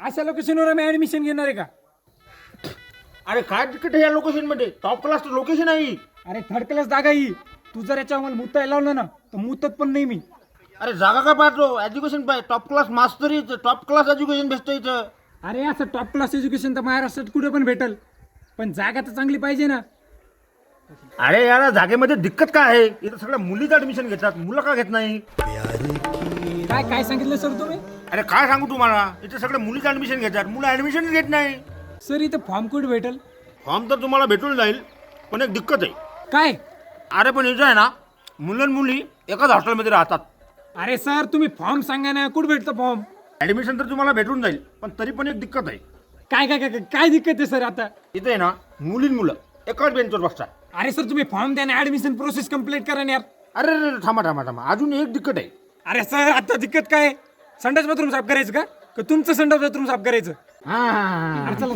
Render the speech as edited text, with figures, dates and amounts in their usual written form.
अशा लोकेशनवर आम्ही ऍडमिशन घेणार आहे का? अरे काय तिकीट आहे या लोकेशनमध्ये? टॉप क्लास लोकेशन आहे. अरे थर्ड क्लास जागा ही. तू जर याच्या आम्हाला मुतायला लावलं ना तर मुतत पण नाही मी. अरे जागा काय पाहतो? एज्युकेशन पाहिजे. Top class mastery, top class education भेटतं इथं. अरे असं टॉप क्लास एज्युकेशन तर महाराष्ट्रात कुठे पण भेटल, पण जागा तर चांगली पाहिजे ना. अरे यार जागेमध्ये दिक्कत काय आहे? इथं सगळ्या मुलीच ऍडमिशन घेतात, मुलं का घेत नाही? काय काय सांगितलं सर तुम्ही? अरे काय सांगू तुम्हाला, इथे सगळ्या मुलीच ऍडमिशन घेतात, मुलं ऍडमिशन घेत नाही. सर इथं फॉर्म कुठे भेटल? फॉर्म तर तुम्हाला भेटून जाईल, पण एक दिक्कत आहे. काय? अरे पण इथं आहे ना, मुलं आणि मुली एकाच हॉस्टेलमध्ये राहतात. अरे सर तुम्ही फॉर्म सांगा ना, कुठे भेटतं फॉर्म? ऍडमिशन तर तुम्हाला भेटून जाईल, पण तरी पण एक दिक्कत आहे. काय काय काय काय दिक्कत आहे सर आता? इथे आहे ना, मुलं एकाच बेंचवर बसतात. अरे सर तुम्ही फॉर्म द्या ना, ऍडमिशन प्रोसेस कम्प्लीट करा ना यार. अरे थांबा, अजून एक दिक्कत आहे. अरे सर आता दिक्कत काय? संडास बाथरूम साफ करायचं का तुमचं संडास बाथरूम साफ करायचं? हा चला